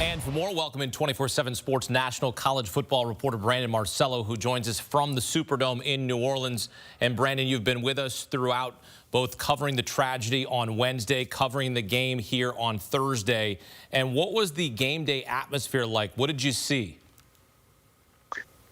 And for more, welcome in 24/7 Sports national college football reporter Brandon Marcelo, who joins us from the Superdome in New Orleans. And Brandon, you've been with us throughout, both covering the tragedy on Wednesday, covering the game here on Thursday. And what was the game day atmosphere like? What did you see?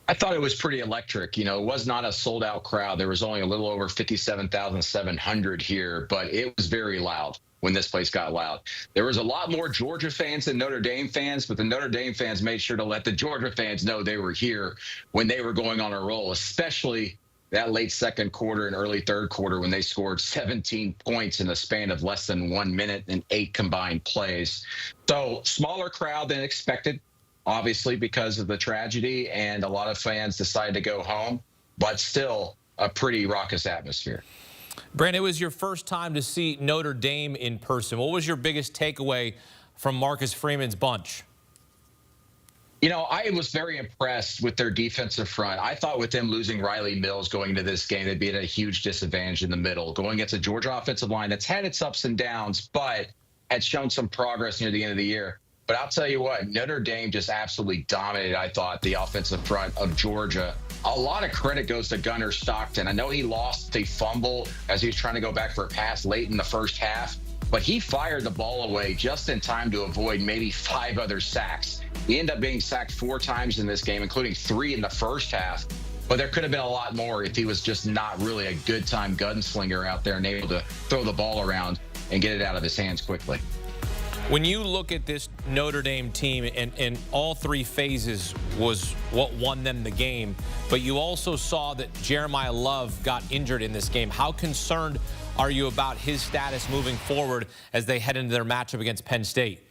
I thought it was pretty electric. You know, it was not a sold-out crowd. There was only a little over 57,700 here, but it was very loud when this place got loud. There was a lot more Georgia fans than Notre Dame fans, but the Notre Dame fans made sure to let the Georgia fans know they were here when they were going on a roll, especially that late second quarter and early third quarter when they scored 17 points in the span of less than 1 minute and 8 combined plays. So smaller crowd than expected, obviously, because of the tragedy, and a lot of fans decided to go home, but still a pretty raucous atmosphere. Brandon, it was your first time to see Notre Dame in person. What was your biggest takeaway from Marcus Freeman's bunch? You know, I was very impressed with their defensive front. I thought with them losing Riley Mills going into this game, they'd be at a huge disadvantage in the middle. Going against a Georgia offensive line that's had its ups and downs, but had shown some progress near the end of the year. But I'll tell you what, Notre Dame just absolutely dominated, I thought, the offensive front of Georgia. A lot of credit goes to Gunnar Stockton. I know he lost a fumble as he was trying to go back for a pass late in the first half, but he fired the ball away just in time to avoid maybe 5 other sacks. He ended up being sacked 4 times in this game, including 3 in the first half. But there could have been a lot more if he was just not really a good-time gunslinger out there and able to throw the ball around and get it out of his hands quickly. When you look at this Notre Dame team, and all 3 phases was what won them the game, but you also saw that Jeremiah Love got injured in this game. How concerned are you about his status moving forward as they head into their matchup against Penn State?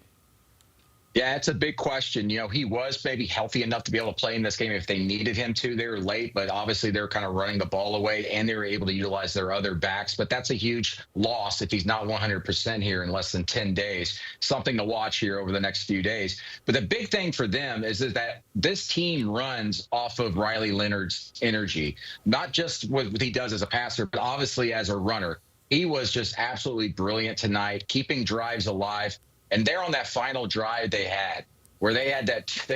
Yeah, it's a big question. You know, he was maybe healthy enough to be able to play in this game if they needed him to. They were late, but obviously they're kind of running the ball away, and they were able to utilize their other backs. But that's a huge loss if he's not 100% here in less than 10 days. Something to watch here over the next few days. But the big thing for them is that this team runs off of Riley Leonard's energy, not just what he does as a passer, but obviously as a runner. He was just absolutely brilliant tonight, keeping drives alive. And there on that final drive they had, where they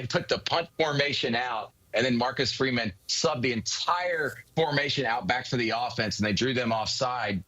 put the punt formation out, and then Marcus Freeman subbed the entire formation out back for the offense, and they drew them offside.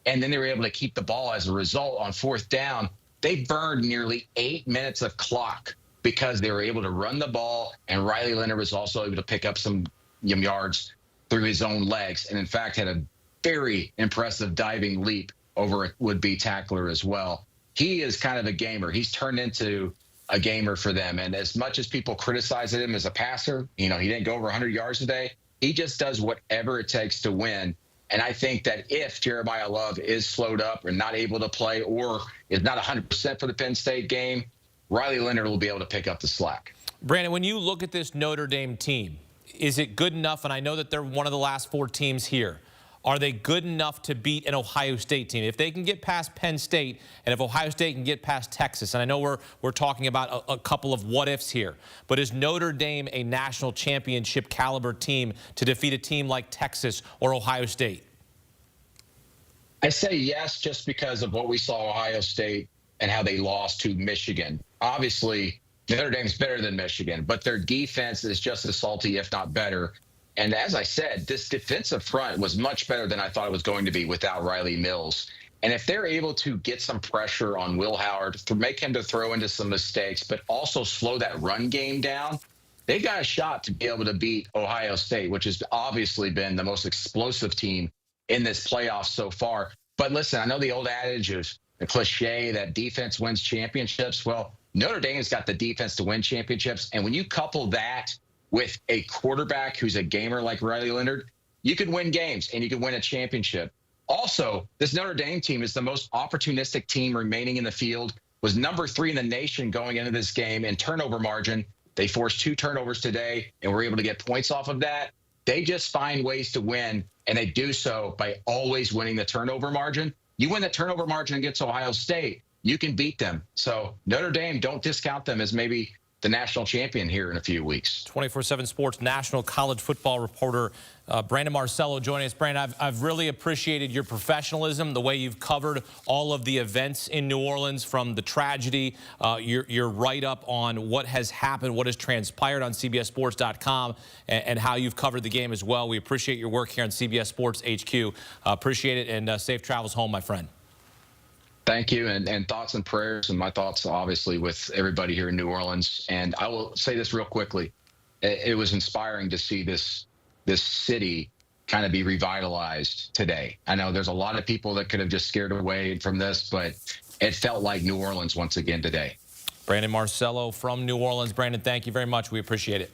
And then they were able to keep the ball as a result on 4th down. They burned nearly 8 minutes of clock because they were able to run the ball, and Riley Leonard was also able to pick up some yards through his own legs, and in fact had a very impressive diving leap over a would-be tackler as well. He is kind of a gamer. He's turned into a gamer for them. And as much as people criticize him as a passer, you know, he didn't go over 100 yards today. He just does whatever it takes to win. And I think that if Jeremiah Love is slowed up or not able to play or is not 100% for the Penn State game, Riley Leonard will be able to pick up the slack. Brandon, when you look at this Notre Dame team, is it good enough? And I know that they're one of the last 4 teams here. Are they good enough to beat an Ohio State team? If they can get past Penn State, and if Ohio State can get past Texas, and I know we're talking about a couple of what-ifs here, but is Notre Dame a national championship caliber team to defeat a team like Texas or Ohio State? I say yes just because of what we saw Ohio State and how they lost to Michigan. Obviously, Notre Dame's better than Michigan, but their defense is just as salty, if not better. And as I said, this defensive front was much better than I thought it was going to be without Riley Mills. And if they're able to get some pressure on Will Howard, to make him to throw into some mistakes, but also slow that run game down, they've got a shot to be able to beat Ohio State, which has obviously been the most explosive team in this playoff so far. But listen, I know the old adage is the cliche that defense wins championships. Well, Notre Dame's got the defense to win championships. And when you couple that with a quarterback who's a gamer like Riley Leonard, you could win games and you could win a championship. Also, this Notre Dame team is the most opportunistic team remaining in the field, was number 3 in the nation going into this game in turnover margin. They forced 2 turnovers today and were able to get points off of that. They just find ways to win, and they do so by always winning the turnover margin. You win the turnover margin against Ohio State, you can beat them. So Notre Dame, don't discount them as maybe the national champion here in a few weeks. 24/7 Sports national college football reporter Brandon Marcelo joining us. Brandon, I've really appreciated your professionalism, the way you've covered all of the events in New Orleans, from the tragedy, your write-up on what has happened, what has transpired on CBSSports.com, and how you've covered the game as well. We appreciate your work here on CBS Sports HQ. Appreciate it, and safe travels home, my friend. Thank you, and thoughts and prayers, and my thoughts, obviously, with everybody here in New Orleans. And I will say this real quickly. It was inspiring to see this city kind of be revitalized today. I know there's a lot of people that could have just scared away from this, but it felt like New Orleans once again today. Brandon Marcelo from New Orleans. Brandon, thank you very much. We appreciate it.